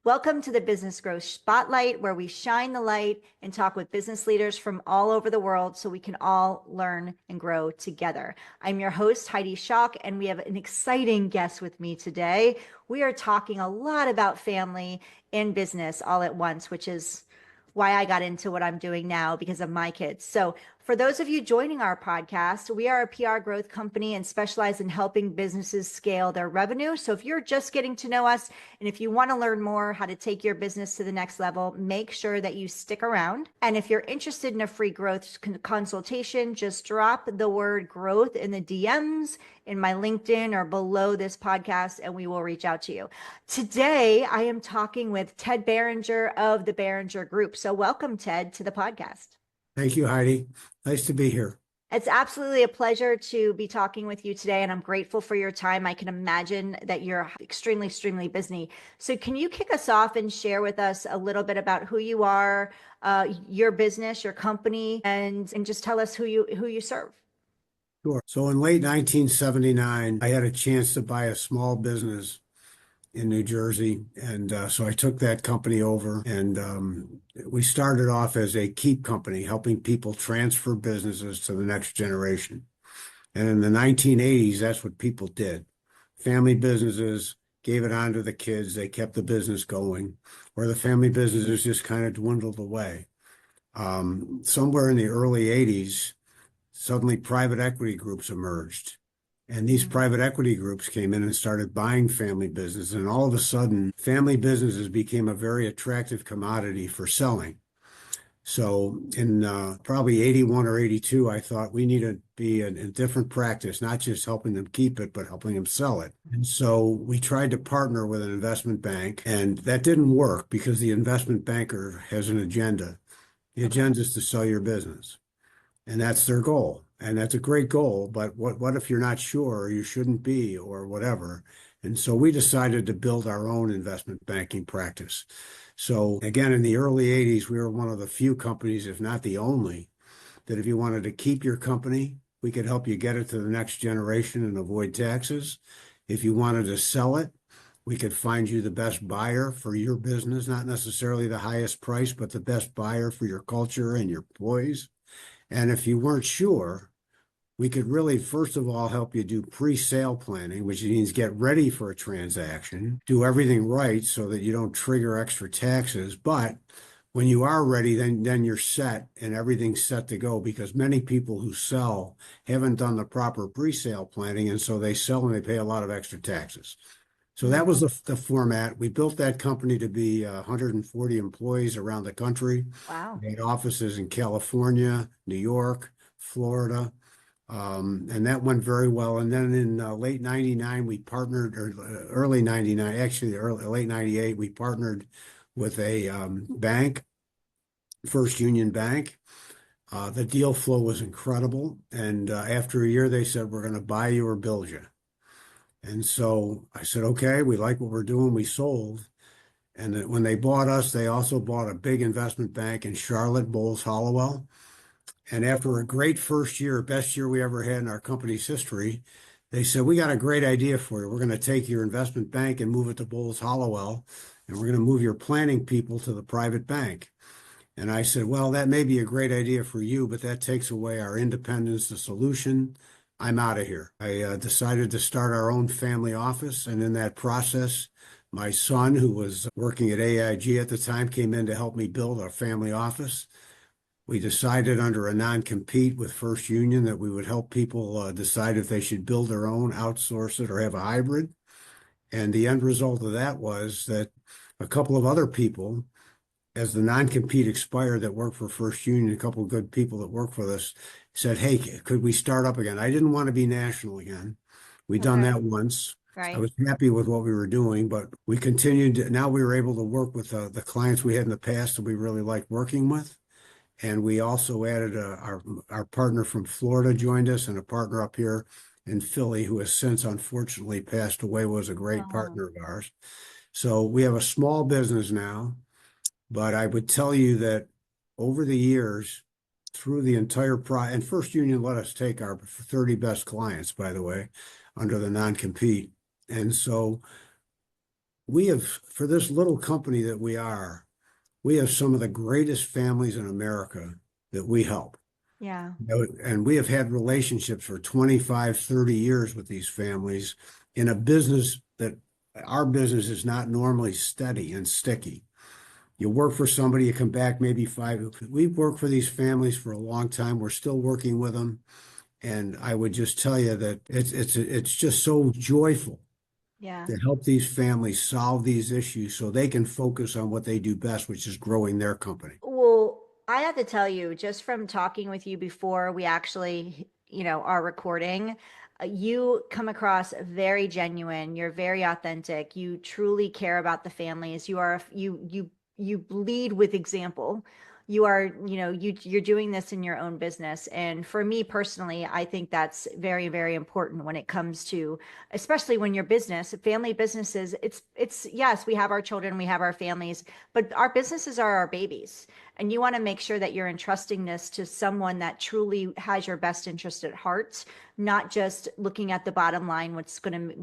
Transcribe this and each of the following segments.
Welcome to the Business Growth Spotlight, where we shine the light and talk with business leaders from all over the world so we can all learn and grow together. I'm your host, Heidi Schalk, and we have an exciting guest with me today. We are talking a lot about family and business all at once, which is why I got into what I'm doing now because of my kids. So for those of you joining our podcast, we are a PR growth company and specialize in helping businesses scale their revenue. So if you're just getting to know us and if you want to learn more how to take your business to the next level, make sure that you stick around. And if you're interested in a free growth consultation, just drop the word growth in the DMs in my LinkedIn or below this podcast, and we will reach out to you. Today, I am talking with Ted Beringer of the Beringer Group. So welcome, Ted, to the podcast. Thank you, Heidi. Nice to be here. It's absolutely a pleasure to be talking with you today, and I'm grateful for your time. I can imagine that you're extremely, extremely busy. So can you kick us off and share with us a little bit about who you are, your business, your company, and just tell us who you serve? Sure. So in late 1979, I had a chance to buy a small business in New Jersey. And so I took that company over, and we started off as a keep company, helping people transfer businesses to the next generation. And in the 1980s, that's what people did. Family businesses gave it on to the kids. They kept the business going, or the family businesses just kind of dwindled away. Somewhere in the early 80s, suddenly private equity groups emerged. And these private equity groups came in and started buying family businesses. And all of a sudden, family businesses became a very attractive commodity for selling. So in probably 81 or 82, I thought we need to be a different practice, not just helping them keep it, but helping them sell it. And so we tried to partner with an investment bank, and that didn't work because the investment banker has an agenda. The agenda is to sell your business. And that's their goal. And that's a great goal, but what if you're not sure, or you shouldn't be, or whatever? And so we decided to build our own investment banking practice. So again, in the early 80s, we were one of the few companies, if not the only, that if you wanted to keep your company, we could help you get it to the next generation and avoid taxes. If you wanted to sell it, we could find you the best buyer for your business, not necessarily the highest price, but the best buyer for your culture and your employees. And if you weren't sure, we could really, first of all, help you do pre-sale planning, which means get ready for a transaction, do everything right so that you don't trigger extra taxes. But when you are ready, then you're set and everything's set to go, because many people who sell haven't done the proper pre-sale planning, and so they sell and they pay a lot of extra taxes. So that was the format. We built that company to be 140 employees around the country. Wow. We had offices in California, New York, Florida, and that went very well. And then in late 99, we partnered, or early 99, actually late 98, we partnered with a bank, First Union Bank. The deal flow was incredible. And after a year, they said, we're going to buy you or build you. And so I said, okay, we like what we're doing. We sold. And when they bought us, they also bought a big investment bank in Charlotte, Bowles Hollowell. And after a great first year, best year we ever had in our company's history, they said, we got a great idea for you. We're going to take your investment bank and move it to Bowles Hollowell, and we're going to move your planning people to the private bank. And I said, well, that may be a great idea for you, but that takes away our independence, the solution. I'm out of here. I decided to start our own family office. And in that process, my son, who was working at AIG at the time, came in to help me build our family office. We decided under a non-compete with First Union that we would help people decide if they should build their own, outsource it, or have a hybrid. And the end result of that was that a couple of other people, as the non-compete expired, that worked for First Union, a couple of good people that worked for us, said, hey, could we start up again? I didn't want to be national again. We'd done that once. Right. I was happy with what we were doing, but we continued. Now we were able to work with the clients we had in the past that we really liked working with. And we also added our partner from Florida joined us, and a partner up here in Philly who has since unfortunately passed away, was a great partner of ours. So we have a small business now, but I would tell you that over the years, through the entire and First Union let us take our 30 best clients, by the way, under the non-compete. And so we have, for this little company that we have some of the greatest families in America that we help. Yeah. And we have had relationships for 25, 30 years with these families in a business that our business is not normally steady and sticky. You work for somebody, you come back maybe five. We've worked for these families for a long time. We're still working with them. And I would just tell you that it's just so joyful Yeah. to help these families solve these issues so they can focus on what they do best, which is growing their company. Well, I have to tell you, just from talking with you before we actually, are recording, you come across very genuine. You're very authentic. You truly care about the families. You lead with example. You are, you're doing this in your own business. And for me personally, I think that's very, very important when it comes to, especially when your business, family businesses, yes, we have our children, we have our families, but our businesses are our babies. And you want to make sure that you're entrusting this to someone that truly has your best interest at heart, not just looking at the bottom line, what's gonna,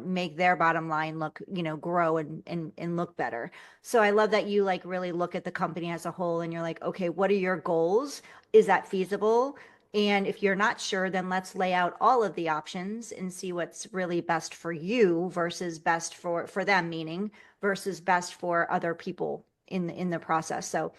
make their bottom line look, grow and look better. So I love that you like really look at the company as a whole and you're like, okay, what are your goals? Is that feasible? And if you're not sure, then let's lay out all of the options and see what's really best for you versus best for them, meaning versus best for other people in the process. So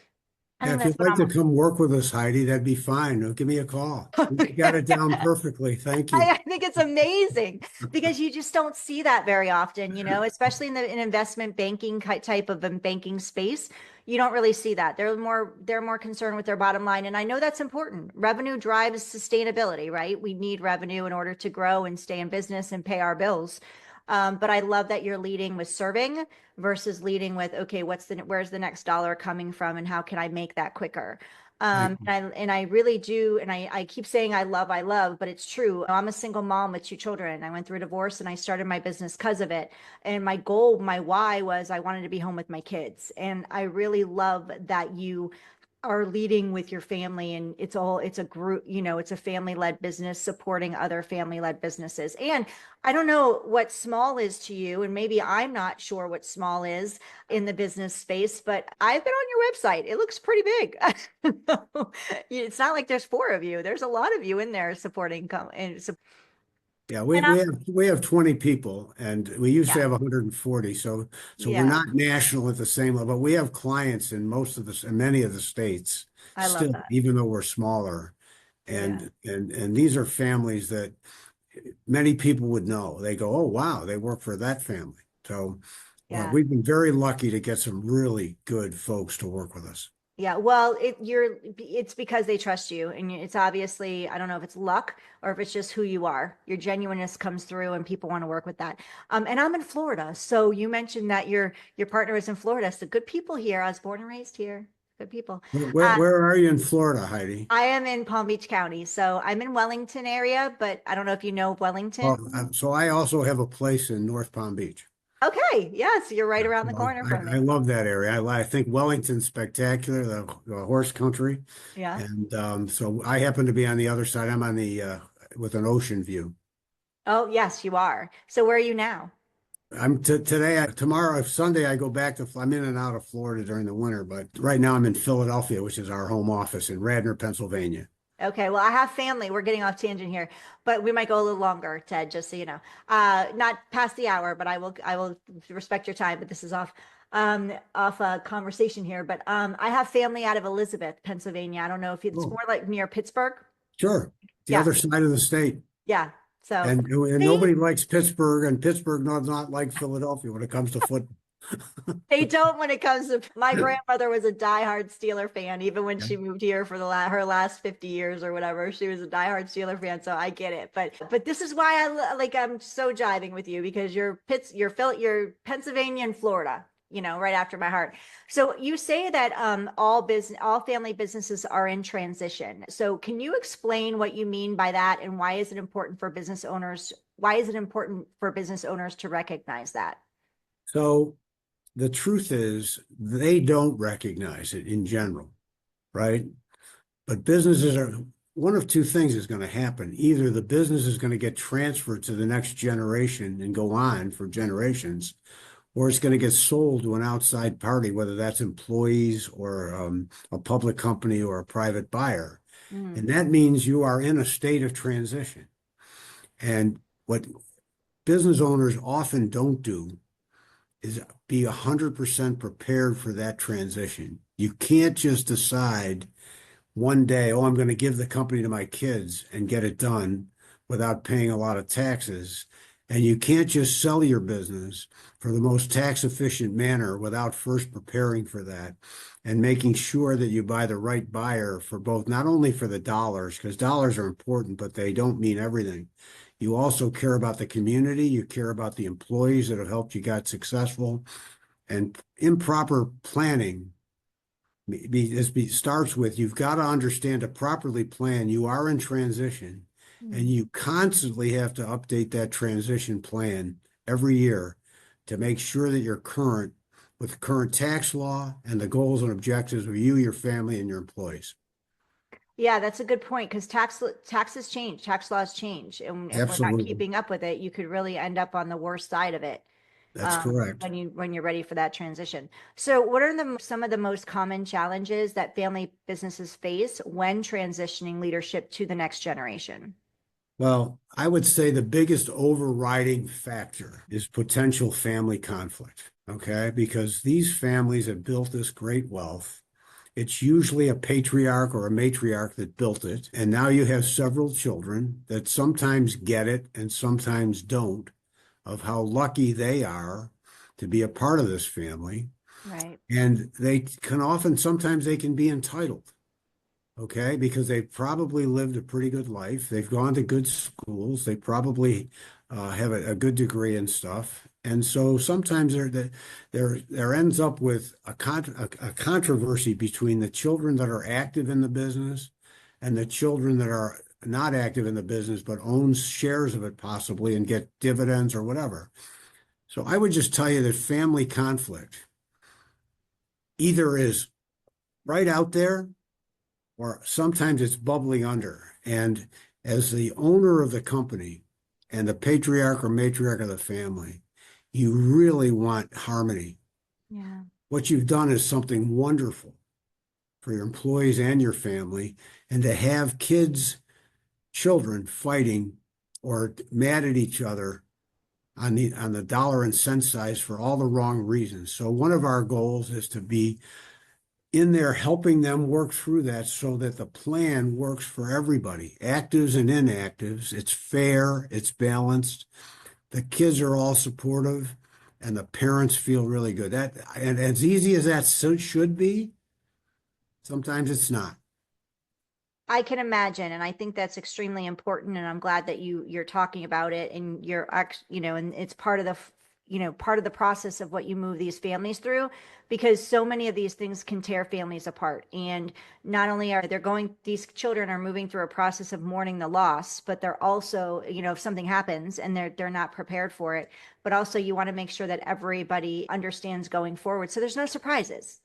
I Yeah, think if that's you'd like to phenomenal. come work with us, Heidi, that'd be fine. Give me a call. You got it down perfectly. Thank you. I think it's amazing because you just don't see that very often, especially in the investment banking type of banking space. You don't really see that. They're more concerned with their bottom line. And I know that's important. Revenue drives sustainability, right? We need revenue in order to grow and stay in business and pay our bills. But I love that you're leading with serving versus leading with, okay, where's the next dollar coming from and how can I make that quicker? Thank you. And I really do, and I keep saying I love, but it's true. I'm a single mom with two children. I went through a divorce and I started my business because of it. And my goal, my why was I wanted to be home with my kids. And I really love that you are leading with your family and it's a group, it's a family-led business supporting other family-led businesses. And I don't know what small is to you, and maybe I'm not sure what small is in the business space, but I've been on your website. It looks pretty big. It's not like there's four of you. There's a lot of you in there supporting Yeah, and I'm we have 20 people and we used to yeah, have 140. So we're yeah, not national at the same level, but we have clients in in many of the states I love still, that. even though we're smaller. Yeah, And these are families that many people would know. They go, oh wow, they work for that family. So yeah. we've been very lucky to get some really good folks to work with us. Yeah, well, it's because they trust you, and it's obviously, I don't know if it's luck or if it's just who you are. Your genuineness comes through, and people want to work with that. And I'm in Florida, so you mentioned that your partner is in Florida. So good people here. I was born and raised here. Good people. Uh, Where are you in Florida, Heidi? I am in Palm Beach County, so I'm in Wellington area, but I don't know if you know Wellington. Well, so I also have a place in North Palm Beach. Okay, yeah, so you're right Yeah, around the well, corner from I me. love that area. I think Wellington's spectacular, the horse country. Yeah. And so I happen to be on the other side. I'm on the with an ocean view. Oh, yes, you are. So where are you now? I'm t today, tomorrow, Sunday, I go back to, I'm in and out of Florida during the winter, but right now I'm in Philadelphia, which is our home office in Radnor, Pennsylvania. Okay, well, I have family. We're getting off tangent here, but we might go a little longer, Ted, just so you know. Not past the hour, but I will respect your time, but this is off a conversation here. But I have family out of Elizabeth, Pennsylvania. I don't know if it's Oh, more like near Pittsburgh. sure. The Yeah, other side of the state. yeah. So And see, nobody likes Pittsburgh, and Pittsburgh does not like Philadelphia when it comes to football. they don't when it comes to my grandmother was a diehard Steeler fan, even when Yeah. she moved here for her last 50 years or whatever. She was a diehard Steeler fan, so I get it. But this is why I'm so jiving with you because you're Pennsylvania and Florida, right after my heart. So you say that all family businesses are in transition. So can you explain what you mean by that and why is it important for business owners? Why is it important for business owners to recognize that? So the truth is, they don't recognize it in general, right? But businesses are, one of two things is going to happen. Either the business is going to get transferred to the next generation and go on for generations, or it's going to get sold to an outside party, whether that's employees or a public company or a private buyer. Mm. And that means you are in a state of transition. And what business owners often don't do is be 100% prepared for that transition. You can't just decide one day, oh, I'm going to give the company to my kids and get it done without paying a lot of taxes. And you can't just sell your business for the most tax efficient manner without first preparing for that and making sure that you buy the right buyer for both, not only for the dollars, because dollars are important, but they don't mean everything. You also care about the community, you care about the employees that have helped you get successful, and improper planning starts with you've got to understand to properly plan. You are in transition, and Mm. you constantly have to update that transition plan every year to make sure that you're current with current tax law and the goals and objectives of you, your family, and your employees. Yeah, that's a good point because taxes change, tax laws change, and if we're not Absolutely. keeping up with it, you could really end up on the worst side of it That's correct. when you're ready for that transition. So, what are some of the most common challenges that family businesses face when transitioning leadership to the next generation? Well, I would say the biggest overriding factor is potential family conflict, okay? Because these families have built this great wealth. It's usually a patriarch or a matriarch that built it. And now you have several children that sometimes get it and sometimes don't, of how lucky they are to be a part of this family. Right. And they can often, sometimes they can be entitled, okay, because they've probably lived a pretty good life. They've gone to good schools. They probably have a good degree and stuff. And so sometimes there ends up with a controversy between the children that are active in the business and the children that are not active in the business but own shares of it possibly and get dividends or whatever. So I would just tell you that family conflict either is right out there or sometimes it's bubbling under. And as the owner of the company and the patriarch or matriarch of the family, you really want harmony. Yeah. What you've done is something wonderful for your employees and your family. And to have kids, children fighting or mad at each other on the dollar and cent size for all the wrong reasons. So one of our goals is to be in there helping them work through that so that the plan works for everybody, actives and inactives. It's fair, it's balanced. The kids are all supportive, and the parents feel really good. That and as easy as that should be, sometimes it's not. I can imagine, and I think that's extremely important. And I'm glad that you're talking about it, and and it's part of part of the process of what you move these families through, because so many of these things can tear families apart. And not only are these children are moving through a process of mourning the loss, but they're also, if something happens and they're not prepared for it, but also you want to make sure that everybody understands going forward, so there's no surprises.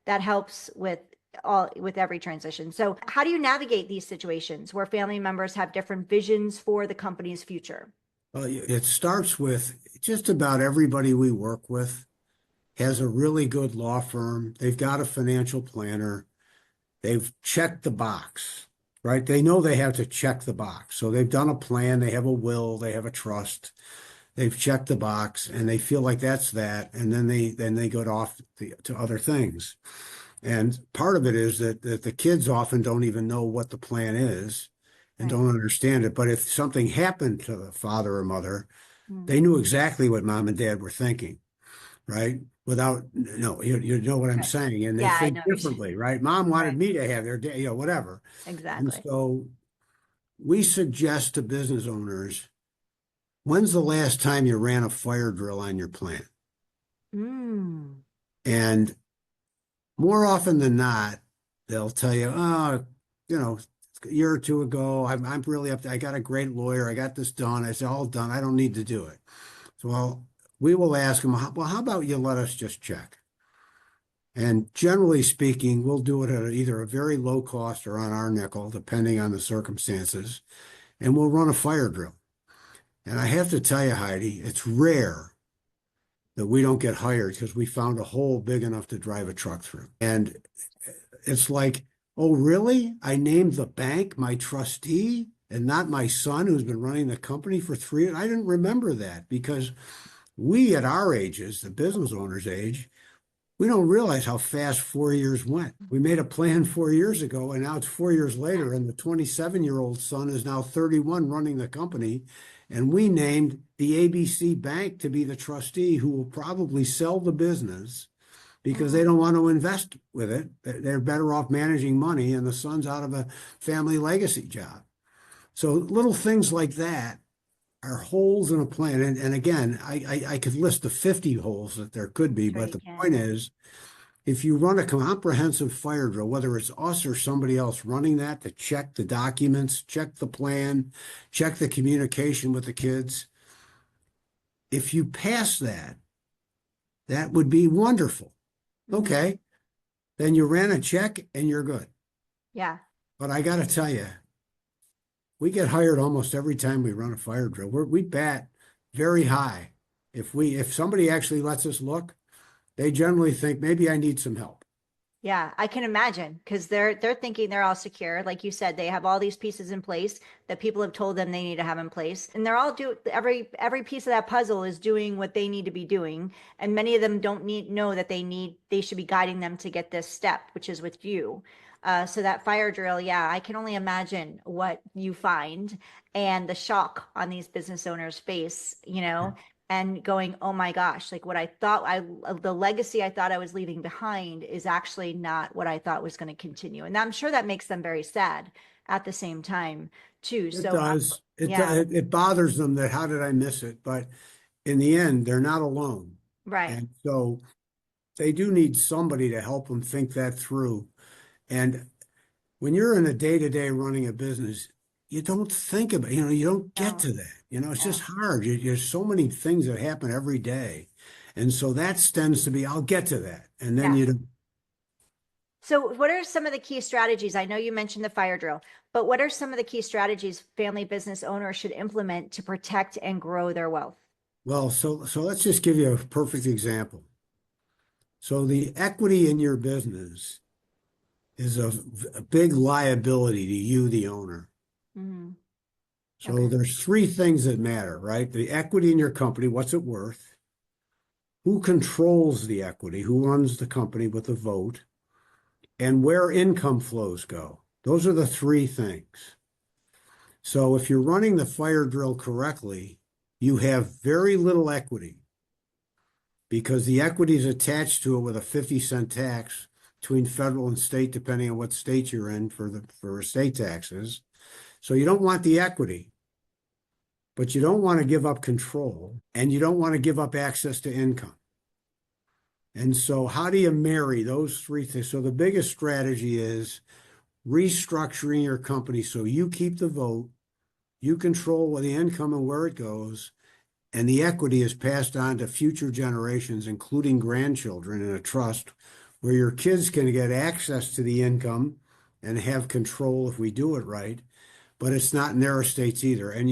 That helps with every transition. So, how do you navigate these situations where family members have different visions for the company's future? Well, it starts with just about everybody we work with has a really good law firm. They've got a financial planner. They've checked the box, right? They know they have to check the box. So they've done a plan, they have a will, they have a trust. They've checked the box and they feel like that's that. And then they go off to other things. And part of it is that the kids often don't even know what the plan is and Right. don't understand it. But if something happened to the father or mother, Mm. they knew exactly what mom and dad were thinking, right? Without, no, you know what I'm Okay. saying, and they Yeah, I think know. differently, right? Mom Right. wanted me to have their, whatever. And Exactly. so we suggest to business owners, when's the last time you ran a fire drill on your plant? Mm. And more often than not, they'll tell you, oh, you know, a year or two ago, I'm really up to, I got a great lawyer, I got this done, it's all done, I don't need to do it. So, well, we will ask them, well, how about you let us just check? And generally speaking, we'll do it at either a very low cost or on our nickel, depending on the circumstances. And we'll run a fire drill. And I have to tell you, Heidi, it's rare that we don't get hired because we found a hole big enough to drive a truck through. And it's like, oh, really? I named the bank my trustee and not my son who's been running the company for 3 years. I didn't remember that because we at our ages, the business owner's age, we don't realize how fast 4 years went. We made a plan 4 years ago, and now it's 4 years later, and the 27-year-old son is now 31 running the company. And we named the ABC Bank to be the trustee who will probably sell the business because they don't want to invest with it. They're better off managing money, and the son's out of a family legacy job. So little things like that are holes in a plan. And again, I could list the 50 holes that there could be, Sure but you the can. point is, if you run a comprehensive fire drill, whether it's us or somebody else running that to check the documents, check the plan, check the communication with the kids, if you pass that, that would be wonderful. Okay, then you ran a check and you're good. Yeah. But I got to tell you, we get hired almost every time we run a fire drill. We bat very high. If somebody actually lets us look, they generally think maybe I need some help. Yeah, I can imagine because they're thinking they're all secure. Like you said, they have all these pieces in place that people have told them they need to have in place. And they're all every piece of that puzzle is doing what they need to be doing. And many of them don't know that they should be guiding them to get this step, which is with you. So that fire drill, yeah, I can only imagine what you find and the shock on these business owners' face, and going, oh my gosh, like what I thought the legacy I thought I was leaving behind is actually not what I thought was going to continue. And I'm sure that makes them very sad at the same time too. It So does. yeah, It bothers them that how did I miss it? But in the end, they're not alone. right. And so they do need somebody to help them think that through. And when you're in a day-to-day running a business, you don't think about, you don't get No, to that. It's just no. hard. There's so many things that happen every day. And so that tends to be, I'll get to that. And then Yeah. you don't. So what are some of the key strategies? I know you mentioned the fire drill, but what are some of the key strategies family business owners should implement to protect and grow their wealth? Well, so let's just give you a perfect example. So the equity in your business is a big liability to you, the owner. Mm-hmm. So Okay. there's three things that matter, right? The equity in your company, what's it worth? Who controls the equity? Who runs the company with a vote? And where income flows go. Those are the three things. So if you're running the fire drill correctly, you have very little equity because the equity is attached to it with a 50-cent tax between federal and state, depending on what state you're in for estate taxes. So you don't want the equity, but you don't want to give up control and you don't want to give up access to income. And so how do you marry those three things? So the biggest strategy is restructuring your company so you keep the vote, you control the income and where it goes, and the equity is passed on to future generations, including grandchildren, in a trust where your kids can get access to the income and have control if we do it right, but it's not in their estates either. And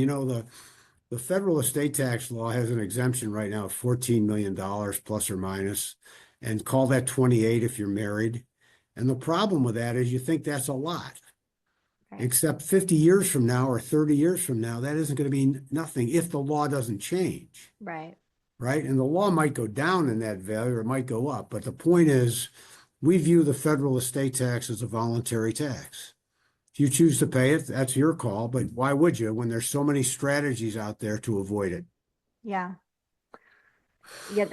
the federal estate tax law has an exemption right now of $14 million plus or minus, and call that 28 if you're married. And the problem with that is you think that's a lot. Right. Except 50 years from now or 30 years from now, that isn't going to be nothing if the law doesn't change, Right. right? And the law might go down in that value or it might go up. But the point is, we view the federal estate tax as a voluntary tax. If you choose to pay it, that's your call. But why would you when there's so many strategies out there to avoid it? Yeah. You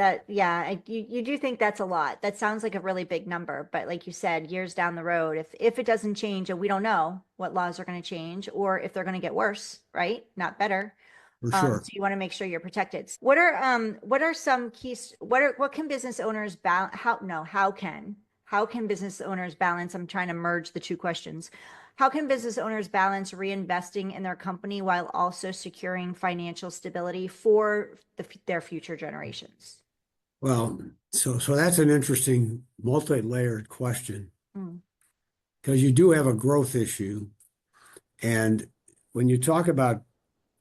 do think that's a lot. That sounds like a really big number, but like you said, years down the road, if it doesn't change and we don't know what laws are going to change or if they're going to get worse, right? Not better. For So sure. you want to make sure you're protected. What are some keys? What can business owners balance? How can business owners balance? I'm trying to merge the two questions. How can business owners balance reinvesting in their company while also securing financial stability for their future generations? Well, so that's an interesting multi-layered question Mm, because you do have a growth issue. And when you talk about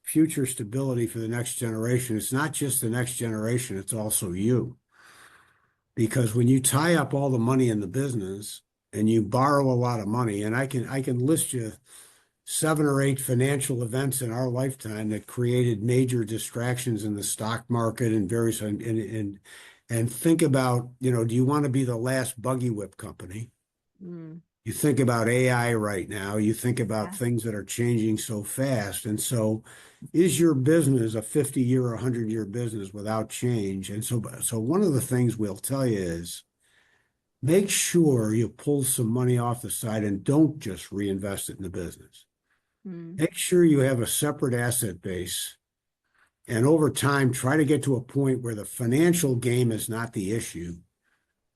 future stability for the next generation, it's not just the next generation, it's also you. Because when you tie up all the money in the business and you borrow a lot of money, and I can list you 7 or 8 financial events in our lifetime that created major distractions in the stock market and various and think about, do you want to be the last buggy whip company? Mm, You think about AI right now, you think about yeah. things that are changing so fast. And so is your business a 50-year or 100-year business without change? And so one of the things we'll tell you is make sure you pull some money off the side and don't just reinvest it in the business. Mm, Make sure you have a separate asset base. And over time, try to get to a point where the financial game is not the issue.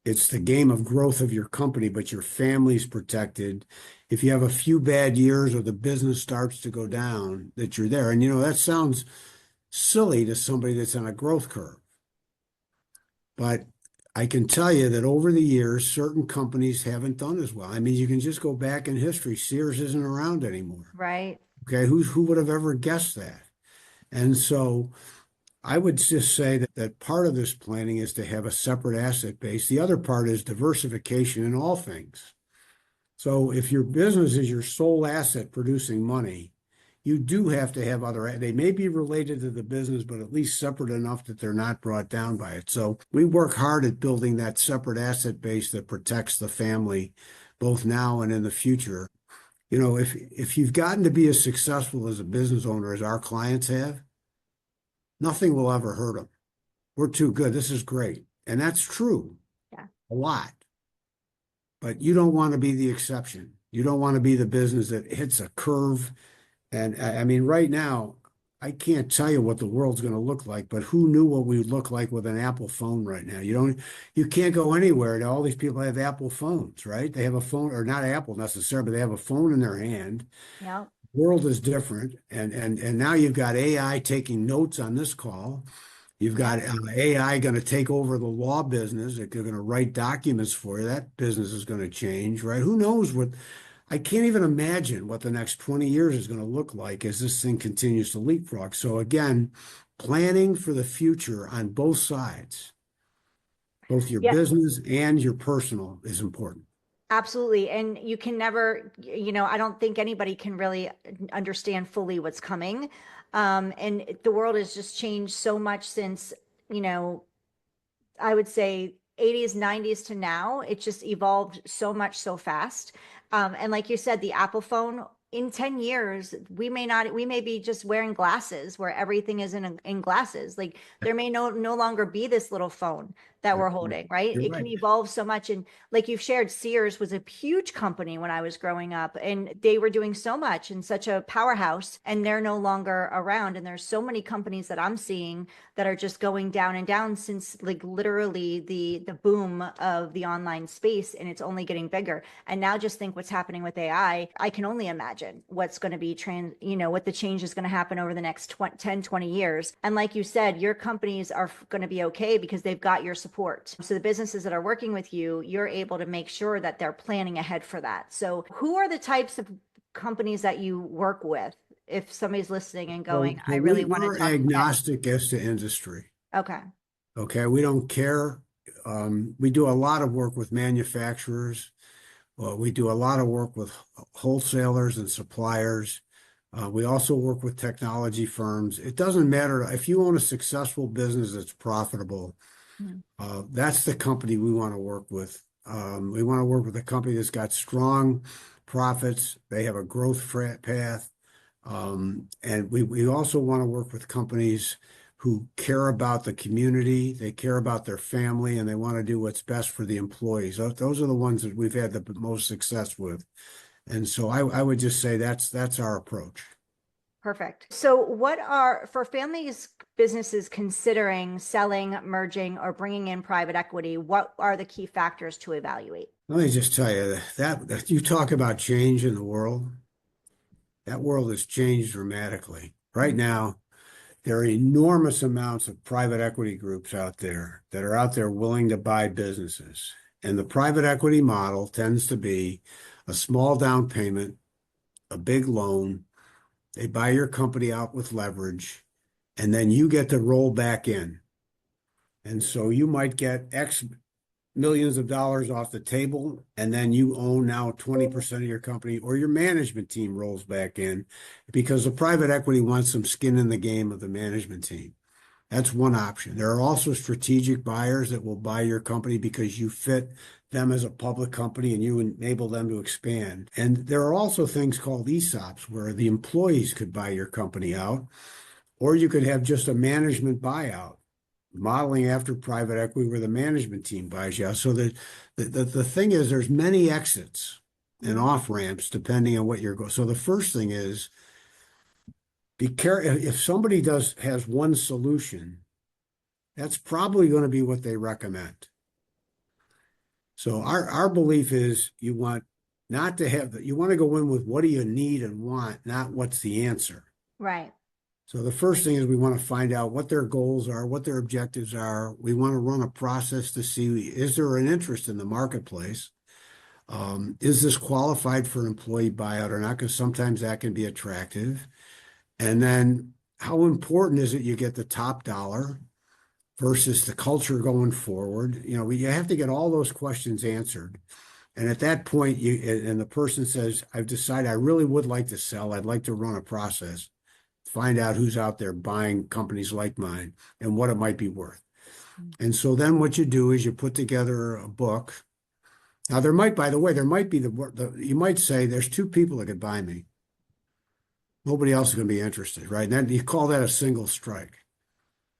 It's the game of growth of your company, but your family's protected. If you have a few bad years or the business starts to go down, that you're there. And that sounds silly to somebody that's on a growth curve. But I can tell you that over the years, certain companies haven't done as well. I mean, you can just go back in history. Sears isn't around anymore. right. Okay, who would have ever guessed that? And so I would just say that part of this planning is to have a separate asset base. The other part is diversification in all things. So if your business is your sole asset producing money, you do have to have they may be related to the business, but at least separate enough that they're not brought down by it. So we work hard at building that separate asset base that protects the family, both now and in the future. If you've gotten to be as successful as a business owner as our clients have, nothing will ever hurt them. We're too good. This is great. And that's true Yeah. a lot. But you don't want to be the exception. You don't want to be the business that hits a curve. And I mean, right now, I can't tell you what the world's going to look like, but who knew what we would look like with an Apple phone right now? You can't go anywhere. All these people have Apple phones, right? They have a phone, or not Apple necessarily, but they have a phone in their hand. Yeah. World is different. And now you've got AI taking notes on this call. You've got AI going to take over the law business. They're going to write documents for you. That business is going to change, right? Who knows I can't even imagine what the next 20 years is going to look like as this thing continues to leapfrog. So again, planning for the future on both sides, both your Yeah. business and your personal, is important. Absolutely. And you can never, I don't think anybody can really understand fully what's coming. And the world has just changed so much since, you know, I would say 80s, 90s to now. It just evolved so much so fast. And like you said, the Apple phone, in 10 years, we may be just wearing glasses where everything is in glasses. Like there may no longer be this little phone that we're holding, right? You're It can right. evolve so much. And like you've shared, Sears was a huge company when I was growing up, and they were doing so much and such a powerhouse, and they're no longer around. And there's so many companies that I'm seeing that are just going down and down since like literally the boom of the online space, and it's only getting bigger. And now just think what's happening with AI. I can only imagine what's going to be what the change is going to happen over the next 10, 20 years. And like you said, your companies are going to be okay because they've got your support. So the businesses that are working with you, you're able to make sure that they're planning ahead for that. So who are the types of companies that you work with? If somebody's listening and going, So I really want to we're talk to Ted. agnostic as to industry. Okay. Okay, we don't care. We do a lot of work with manufacturers. Well, we do a lot of work with wholesalers and suppliers. We also work with technology firms. It doesn't matter if you own a successful business that's profitable. Mhm. That's the company we want to work with. We want to work with a company that's got strong profits. They have a growth path. And we also want to work with companies who care about the community, they care about their family, and they want to do what's best for the employees. Those are the ones that we've had the most success with. And so I would just say that's our approach. Perfect. So what are for families, businesses considering selling, merging, or bringing in private equity, what are the key factors to evaluate? Let me just tell you that you talk about change in the world. That world has changed dramatically. Right now, there are enormous amounts of private equity groups out there that are out there willing to buy businesses. And the private equity model tends to be a small down payment, a big loan, They buy your company out with leverage, and then you get to roll back in. And so you might get X millions of dollars off the table, and then you own now 20% of your company, or your management team rolls back in because the private equity wants some skin in the game of the management team. That's one option. There are also strategic buyers that will buy your company because you fit them as a public company and you enable them to expand. And there are also things called ESOPs where the employees could buy your company out, or you could have just a management buyout, modeling after private equity where the management team buys you out. So that the thing is there's many exits and off ramps depending on what you're going. So the first thing is be careful. If somebody has one solution, that's probably going to be what they recommend. So our belief is you want not to have you want to go in with what do you need and want, not what's the answer. Right. So the first thing is we want to find out what their goals are, what their objectives are. We want to run a process to see, is there an interest in the marketplace? Is this qualified for an employee buyout or not? Because sometimes that can be attractive. And then how important is it you get the top dollar versus the culture going forward? You know, you have to get all those questions answered. And at that point, and the person says, I've decided I really would like to sell. I'd like to run a process, find out who's out there buying companies like mine and what it might be worth. And so then what you do is you put together a book. Now there might, by the way, there might be you might say there's two people that could buy me. Nobody else is going to be interested, right? And then you call that a single strike.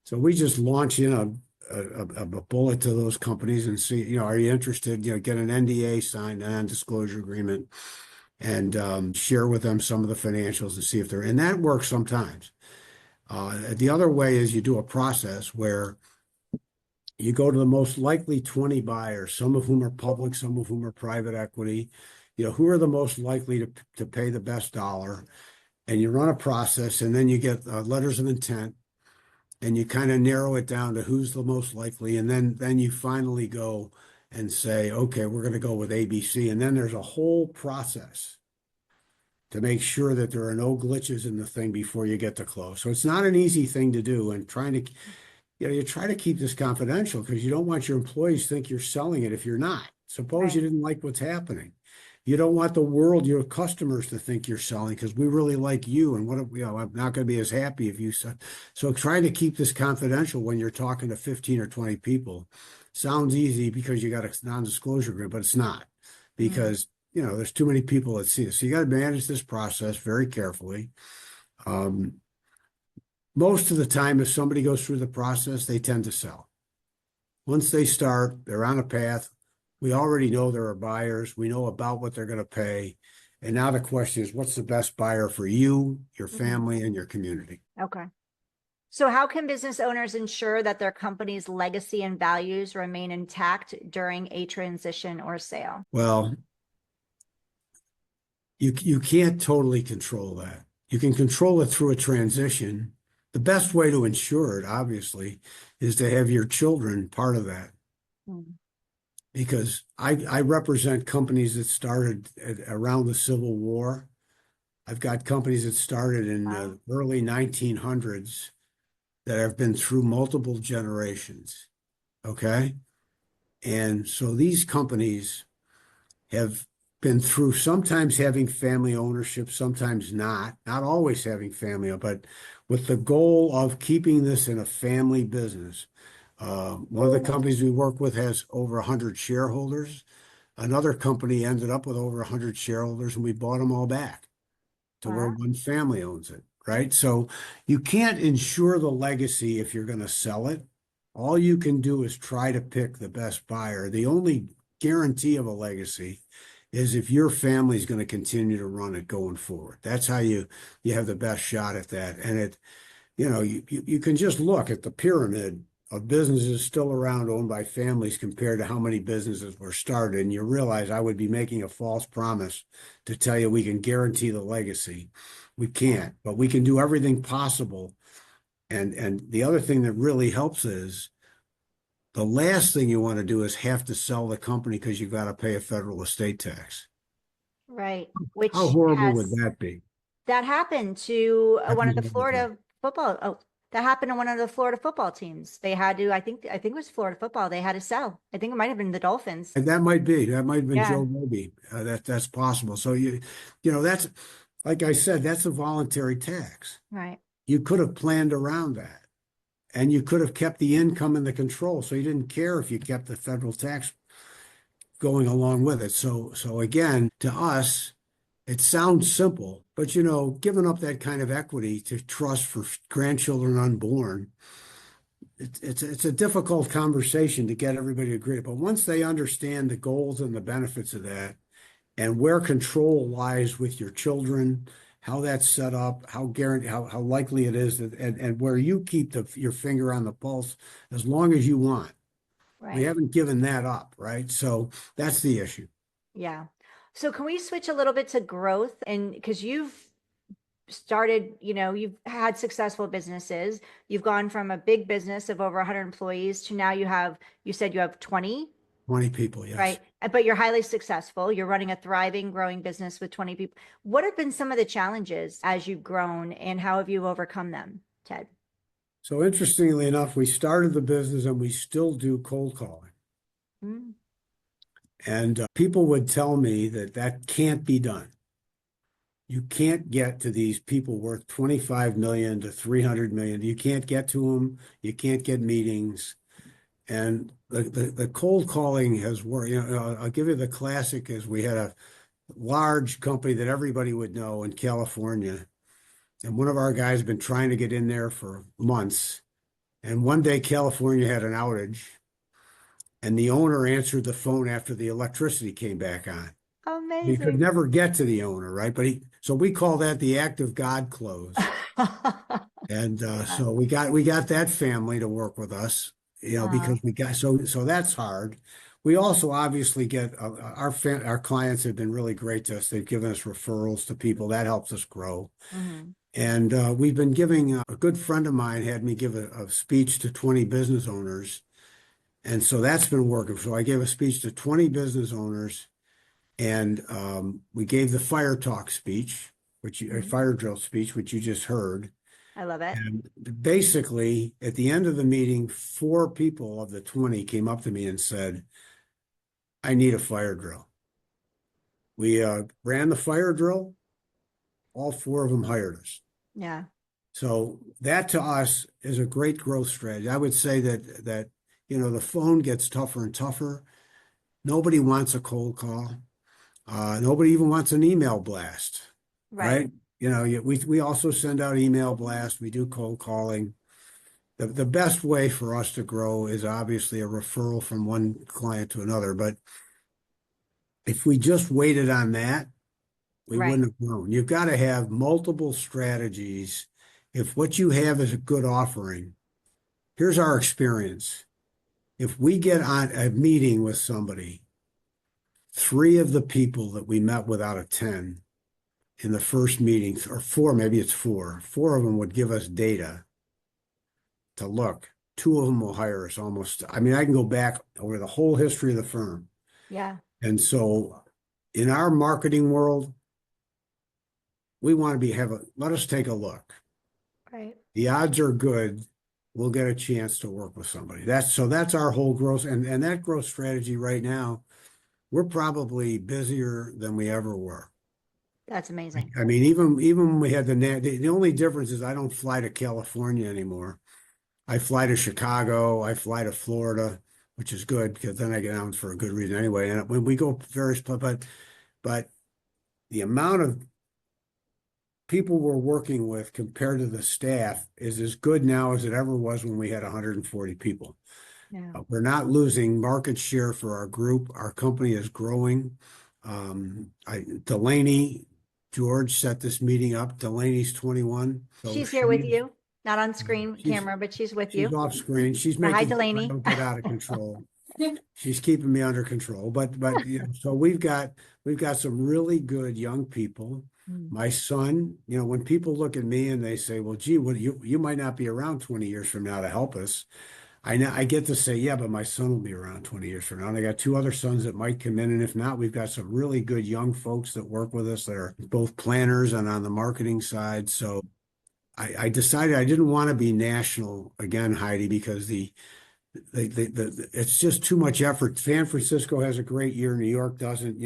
So we just launch in a bullet to those companies and see, you know, are you interested? You know, get an NDA signed, a non-disclosure agreement, and share with them some of the financials and see if they're, and that works sometimes. The other way is you do a process where you go to the most likely 20 buyers, some of whom are public, some of whom are private equity. You know, who are the most likely to pay the best dollar? And you run a process, and then you get letters of intent, and you kind of narrow it down to who's the most likely, and then you finally go and say, okay, we're going to go with ABC, and then there's a whole process to make sure that there are no glitches in the thing before you get to close. So it's not an easy thing to do, and you try to keep this confidential because you don't want your employees to think you're selling it if you're not. Suppose you didn't like what's happening. You don't want the world, your customers, to think you're selling because we really like you, and I'm not going to be as happy if you sell. So trying to keep this confidential when you're talking to 15 or 20 people sounds easy because you got a non-disclosure agreement, but it's not, because you know there's too many people that see it. So you got to manage this process very carefully. Most of the time, if somebody goes through the process, they tend to sell. Once they start, they're on a path. We already know there are buyers. We know about what they're going to pay. And now the question is, what's the best buyer for you, your family, and your community? Okay. So how can business owners ensure that their company's legacy and values remain intact during a transition or sale? Well, you can't totally control that. You can control it through a transition. The best way to ensure it, obviously, is to have your children part of that. Because I represent companies that started around the Civil War. I've got companies that started in the early 1900s that have been through multiple generations. Okay. And so these companies have been through sometimes having family ownership, sometimes not always having family, but with the goal of keeping this in a family business. One of the companies we work with has over 100 shareholders. Another company ended up with over 100 shareholders, and we bought them all back to where one family owns it, right? So you can't ensure the legacy if you're going to sell it. All you can do is try to pick the best buyer. The only guarantee of a legacy is if your family is going to continue to run it going forward. That's how you have the best shot at that. And you can just look at the pyramid of businesses still around owned by families compared to how many businesses were started. And you realize I would be making a false promise to tell you we can guarantee the legacy. We can't, but we can do everything possible. And the other thing that really helps is the last thing you want to do is have to sell the company because you've got to pay a federal estate tax. Right. How horrible would that be? That happened to one of Happens the all the time. Florida football. Oh, that happened to one of the Florida football teams. They had to, I think it was Florida football. They had to sell. I think it might have been the Dolphins. And that might have been Yeah, Joe Roby. That's possible. So that's like I said, that's a voluntary tax. right, You could have planned around that, and you could have kept the income in the control. So you didn't care if you kept the federal tax going along with it. So again, to us, it sounds simple, but giving up that kind of equity to trust for grandchildren unborn, it's a difficult conversation to get everybody to agree. But once they understand the goals and the benefits of that, and where control lies with your children, how that's set up, how likely it is that, and where you keep your finger on the pulse as long as you want. We right. haven't given that up, right? So that's the issue. Yeah. So can we switch a little bit to growth? And because you've started, you've had successful businesses. You've gone from a big business of over 100 employees to now you said you have 20, 20 people, yes. right? But you're highly successful. You're running a thriving, growing business with 20 people. What have been some of the challenges as you've grown and how have you overcome them, Ted? So interestingly enough, we started the business and we still do cold calling. Mm, And people would tell me that that can't be done. You can't get to these people worth 25 million to 300 million. You can't get to them. You can't get meetings. And the cold calling has worked. I'll give you the classic is we had a large company that everybody would know in California. And one of our guys had been trying to get in there for months. And one day California had an outage and the owner answered the phone after the electricity came back on. He could amazing. never get to the owner, right? So we call that the act of God close. And Yeah. so we got that family to work with us, Uh, because we got so that's hard. We also obviously get our clients have been really great to us. They've given us referrals to people that helps us grow. mhm. And we've been giving a good friend of mine had me give a speech to 20 business owners, and so that's been working. So I gave a speech to 20 business owners, and we gave the fire talk speech, a Mhm. fire drill speech, which you just heard. I love it. And basically, at the end of the meeting, 4 people of the 20 came up to me and said, I need a fire drill. We ran the fire drill. All 4 of them hired us. Yeah. So that to us is a great growth strategy. I would say that the phone gets tougher and tougher. Nobody wants a cold call. Nobody even wants an email blast, Right. right? We also send out email blasts. We do cold calling. The best way for us to grow is obviously a referral from one client to another. But if we just waited on that, we Right. wouldn't have grown. You've got to have multiple strategies. If what you have is a good offering, here's our experience. If we get on a meeting with somebody, 3 of the people that we met with out of 10 in the first meeting, or 4, maybe it's 4 of them would give us data to look. 2 of them will hire us almost. I mean, I can go back over the whole history of the firm. Yeah. And so in our marketing world, we want to let us take a look. Right. The odds are good. We'll get a chance to work with somebody. That's our whole growth. And that growth strategy right now, we're probably busier than we ever were. That's amazing. I mean, even when we had the only difference is I don't fly to California anymore. I fly to Chicago. I fly to Florida, which is good because then I get out for a good reason anyway. And when we go various, but the amount of people we're working with compared to the staff is as good now as it ever was when we had 140 people. Yeah. We're not losing market share for our group. Our company is growing. Delaney, George set this meeting up. Delaney's 21. So She's here with you, not on screen she's camera, but she's with she's you. off screen. She's Hi, making sure I Delaney. don't get out of control. She's keeping me under control. But so we've got some really good young people. Mm. My son, when people look at me and they say, "Well, gee, what you might not be around 20 years from now to help us." I know I get to say, yeah, but my son will be around 20 years from now. And I got two other sons that might come in. And if not, we've got some really good young folks that work with us that are both planners and on the marketing side. So I decided I didn't want to be national again, Heidi, because it's just too much effort. San Francisco has a great year. New York doesn't.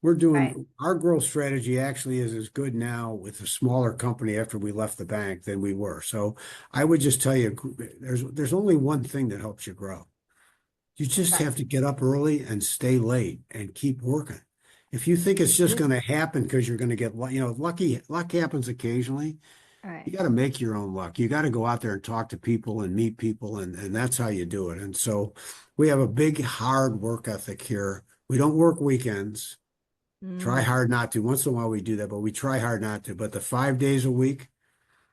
We're Right. doing our growth strategy actually is as good now with a smaller company after we left the bank than we were. So I would just tell you, there's only one thing that helps you grow. You just Okay. have to get up early and stay late and keep working. If you think it's just Mhm. going to happen because you're going to get, luck happens occasionally. All You right. got to make your own luck. You got to go out there and talk to people and meet people, and that's how you do it. And so we have a big, hard work ethic here. We don't work weekends. Try Mm, hard not to. Once in a while we do that, but we try hard not to. But the 5 days a week,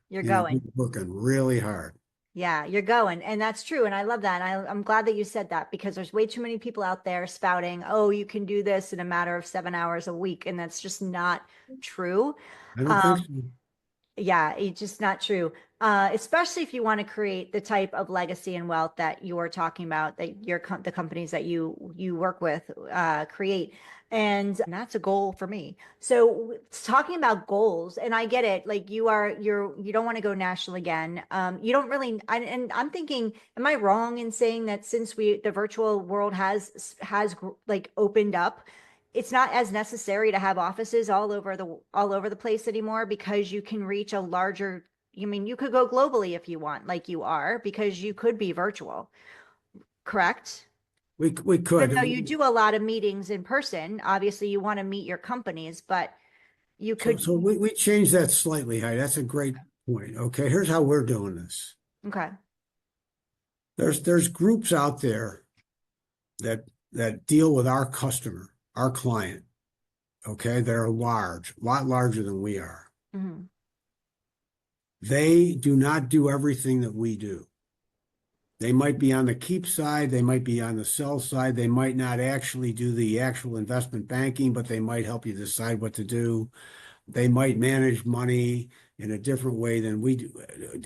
you're we're going. working really hard. Yeah, you're going. And that's true. And I love that. And I'm glad that you said that because there's way too many people out there spouting, oh, you can do this in a matter of 7 hours a week. And that's just not true. I don't think Um, so. Yeah, it's just not true. Especially if you want to create the type of legacy and wealth that you are talking about, that the companies that you work with create, and that's a goal for me. So talking about goals, and I get it, like you don't want to go national again. You don't really, and I'm thinking, am I wrong in saying that since the virtual world has like opened up? It's not as necessary to have offices all over the place anymore because you can reach a larger, you mean you could go globally if you want, like you are, because you could be virtual, correct? We Even could. though you do a lot of meetings in person, obviously you want to meet your companies, but you So could. so we changed that slightly, Heidi. That's a great point. Okay, here's how we're doing this. Okay. There's groups out there that deal with our customer, our client. Okay, they're large, a lot larger than we are. Hmm. They do not do everything that we do. They might be on the keep side, they might be on the sell side, they might not actually do the actual investment banking, but they might help you decide what to do. They might manage money in a different way than we do.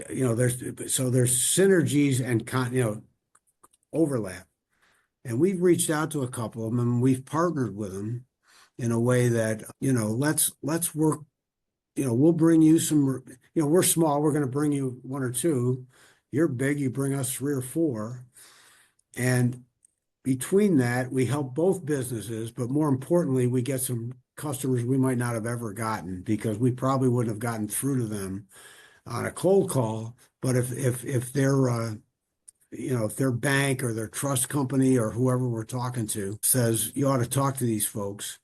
There's synergies and overlap. And we've reached out to a couple of them and we've partnered with them in a way that, let's work. We'll bring you some, we're small, we're going to bring you one or two. You're big, you bring us three or four. And between that, we help both businesses, but more importantly, we get some customers we might not have ever gotten because we probably wouldn't have gotten through to them on a cold call. But if they're if their bank or their trust company or whoever we're talking to says you ought to talk to these folks,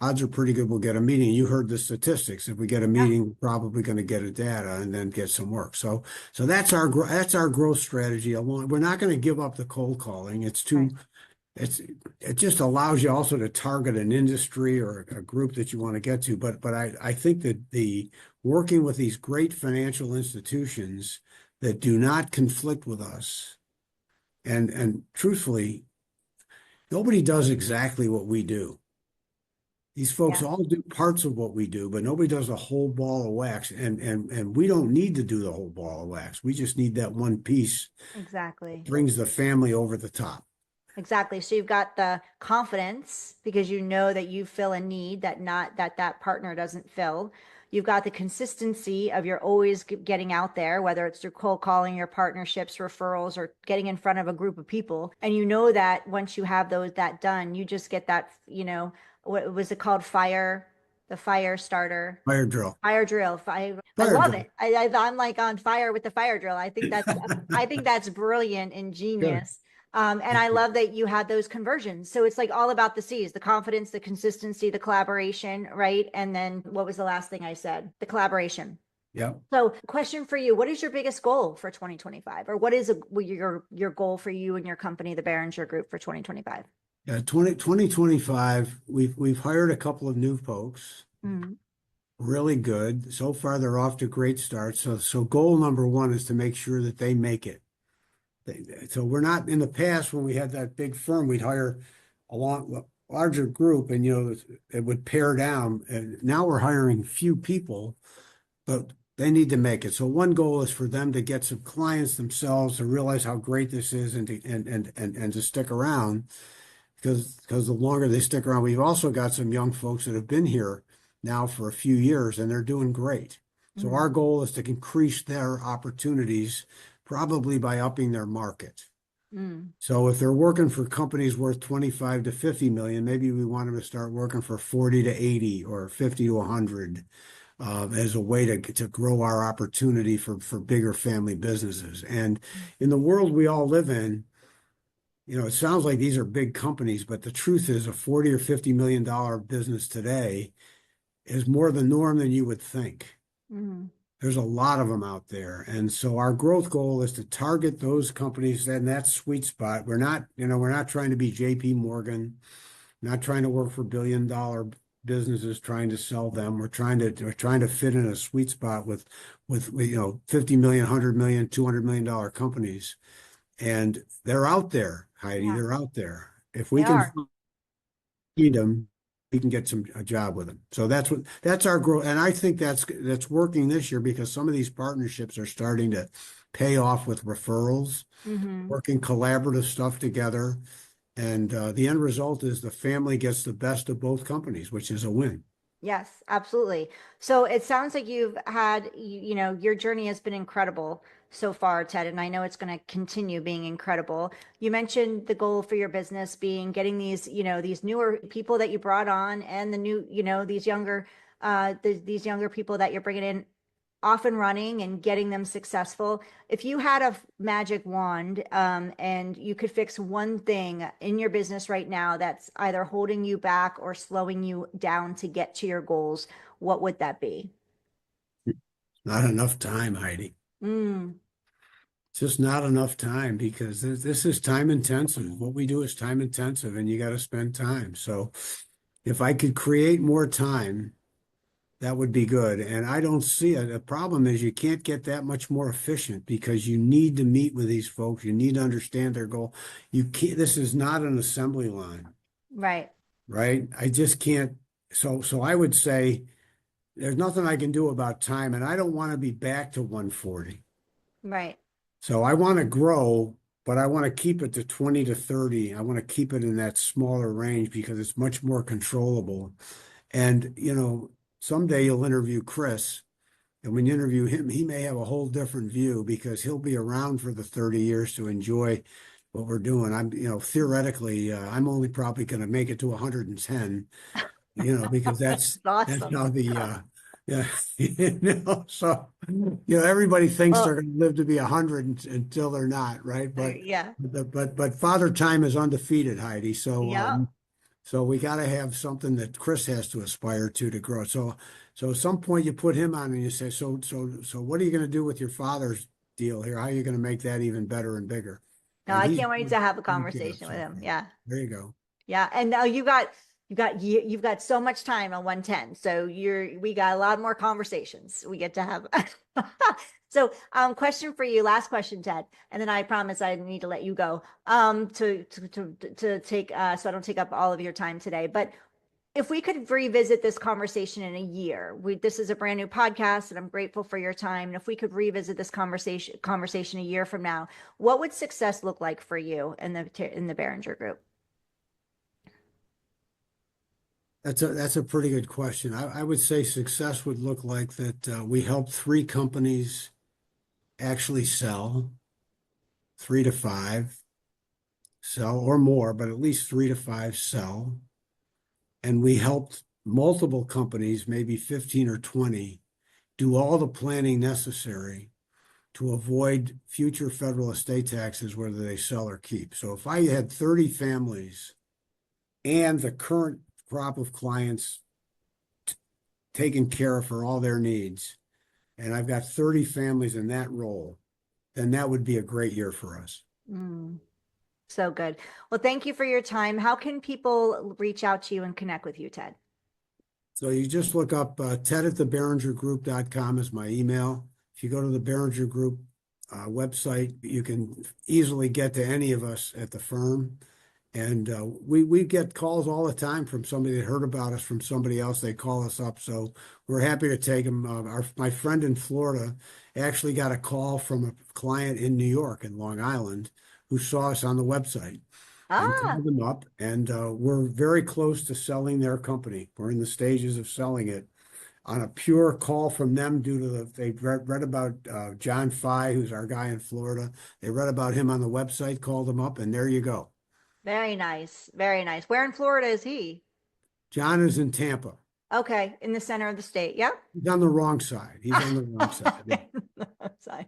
odds are pretty good we'll get a meeting. You heard the statistics. If we get a Yeah, meeting, we're probably going to get a data and then get some work. So that's our growth strategy. We're not going to give up the cold calling. right. It just allows you also to target an industry or a group that you want to get to. But I think that the working with these great financial institutions that do not conflict with us, and truthfully, nobody does exactly what we do. These folks Yeah, all do parts of what we do, but nobody does a whole ball of wax. And we don't need to do the whole ball of wax. We just need that one piece that exactly. brings the family over the top. Exactly. So you've got the confidence because you know that you fill a need that not that that partner doesn't fill. You've got the consistency of you're always getting out there, whether it's through cold calling, your partnerships, referrals, or getting in front of a group of people. And you know that once you have that done, you just get that, what was it called? The fire starter. Fire drill. Fire drill. I Fire love drill. it. I'm like on fire with the fire drill. I think that's brilliant and Good. genius. And I love that you had those conversions. So it's like all about the C's, the confidence, the consistency, the collaboration, right? And then what was the last thing I said? The collaboration. Yeah. So question for you, what is your biggest goal for 2025? Or what is your goal for you and your company, the Beringer Group for 2025? Yeah, 2025, we've hired a couple of new folks, Mm, really good. So far, they're off to great starts. So goal number one is to make sure that they make it. So we're not in the past when we had that big firm, we'd hire a larger group and it would pare down. And now we're hiring few people, but They need to make it. So one goal is for them to get some clients themselves to realize how great this is and to stick around because the longer they stick around, we've also got some young folks that have been here now for a few years and they're doing great. So Mm, our goal is to increase their opportunities, probably by upping their market. mm, So if they're working for companies worth 25 to 50 million, maybe we want them to start working for 40 to 80 or 50 to 100 as a way to grow our opportunity for bigger family businesses. And in the world we all live in, it sounds like these are big companies, but the truth is a 40 or $50 million business today is more the norm than you would think. mm, There's a lot of them out there. And so our growth goal is to target those companies in that sweet spot. We're not trying to be JP Morgan, not trying to work for $1 billion businesses trying to sell them. We're trying to fit in a sweet spot with 50 million, 100 million, $200 million companies. And they're out there, Heidi. yeah, They're out there. If they we can are. feed them, we can get a job with them. So that's our growth, and I think that's working this year because some of these partnerships are starting to pay off with referrals, Hmm. working collaborative stuff together, and the end result is the family gets the best of both companies, which is a win. Yes, absolutely. So it sounds like you've had, your journey has been incredible so far, Ted, and I know it's going to continue being incredible. You mentioned the goal for your business being getting these newer people that you brought on and the new, these younger people that you're bringing in off and running and getting them successful. If you had a magic wand, and you could fix one thing in your business right now that's either holding you back or slowing you down to get to your goals, what would that be? Not enough time, Heidi. Mm, It's just not enough time because this is time intensive. What we do is time intensive, and you got to spend time. So if I could create more time, that would be good. And I don't see it. The problem is you can't get that much more efficient because you need to meet with these folks. You need to understand their goal. You can't, this is not an assembly line, right, right? I just can't. So I would say there's nothing I can do about time, and I don't want to be back to 140. right. So I want to grow, but I want to keep it to 20 to 30. I want to keep it in that smaller range because it's much more controllable. And, someday you'll interview Chris. And when you interview him, he may have a whole different view because he'll be around for the 30 years to enjoy what we're doing. Theoretically, I'm only probably going to make it to 110, because that's That's that's awesome. how yeah, so, everybody thinks they're Well, going to live to be 100 until they're not, right? yeah, But Father Time is undefeated, Heidi. So, yeah. so we got to have something that Chris has to aspire to grow. So at some point you put him on and you say, so what are you going to do with your father's deal here? How are you going to make that even better and bigger? No, And I he's can't wait to have a going to get conversation with upset. him. Yeah. Yeah. There you go. Yeah, and now you've got so much time on 110. So we got a lot more conversations we get to have. So, question for you, last question, Ted, and then I promise I need to let you go. To take so I don't take up all of your time today. But if we could revisit this conversation in a year, this is a brand new podcast, and I'm grateful for your time. And if we could revisit this conversation a year from now, what would success look like for you in the Beringer Group? That's a pretty good question. I would say success would look like that we helped three companies actually sell, three to five sell or more, but at least three to five sell. And we helped multiple companies, maybe 15 or 20, do all the planning necessary to avoid future federal estate taxes, whether they sell or keep. So if I had 30 families and the current crop of clients taken care of for all their needs, and I've got 30 families in that role, then that would be a great year for us. Mm, so good. Well, thank you for your time. How can people reach out to you and connect with you, Ted? So you just look up Ted at theberingergroup.com is my email. If you go to the Beringer Group website, you can easily get to any of us at the firm. And we get calls all the time from somebody that heard about us from somebody else. They call us up, so we're happy to take them. My friend in Florida actually got a call from a client in New York and Long Island who saw us on the website and Ah, called them up. And we're very close to selling their company. We're in the stages of selling it on a pure call from them due to they read about John Fye, who's our guy in Florida. They read about him on the website, called him up, and there you go. very nice. Very nice. Where in Florida is he? John is in Tampa. Okay, in the center of the state. Yep. He's on the wrong side. He's on the wrong side. Yeah. Sorry.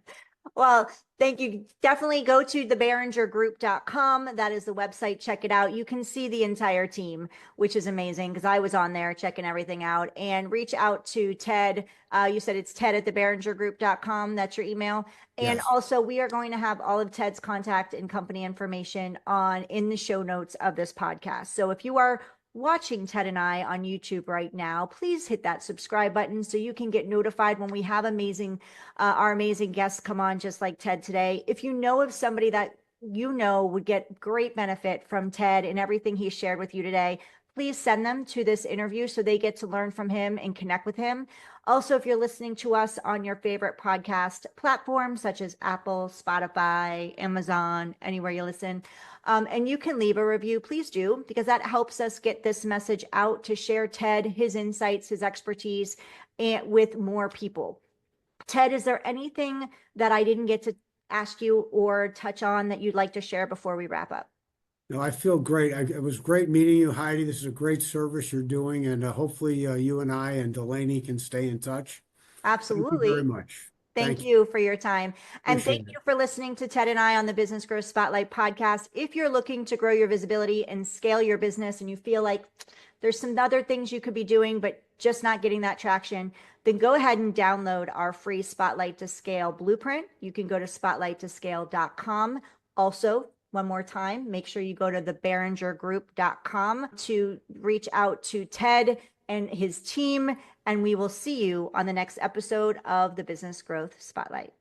Well, thank you. Definitely go to theberingergroup.com. That is the website. Check it out. You can see the entire team, which is amazing because I was on there checking everything out. And reach out to Ted. You said it's Ted at theberingergroup.com. That's your email. And Yes. also, we are going to have all of Ted's contact and company information on in the show notes of this podcast. So if you are watching Ted and I on YouTube right now, please hit that subscribe button so you can get notified when we have our amazing guests come on, just like Ted today. If you know of somebody that you know would get great benefit from Ted and everything he shared with you today, please send them to this interview so they get to learn from him and connect with him. Also, if you're listening to us on your favorite podcast platforms such as Apple, Spotify, Amazon, anywhere you listen, and you can leave a review, please do, because that helps us get this message out to share Ted, his insights, his expertise, and with more people. Ted, is there anything that I didn't get to ask you or touch on that you'd like to share before we wrap up? No, I feel great. It was great meeting you, Heidi. This is a great service you're doing, and hopefully you and I and Delaney can stay in touch. Thank you very Absolutely. much. Thank Thank you. you for your time. And thank Appreciate it. you for listening to Ted and I on the Business Growth Spotlight podcast. If you're looking to grow your visibility and scale your business and you feel like there's some other things you could be doing, but just not getting that traction, then go ahead and download our free Spotlight to Scale blueprint. You can go to spotlighttoscale.com. Also, one more time, make sure you go to theberingergroup.com to reach out to Ted and his team. And we will see you on the next episode of the Business Growth Spotlight.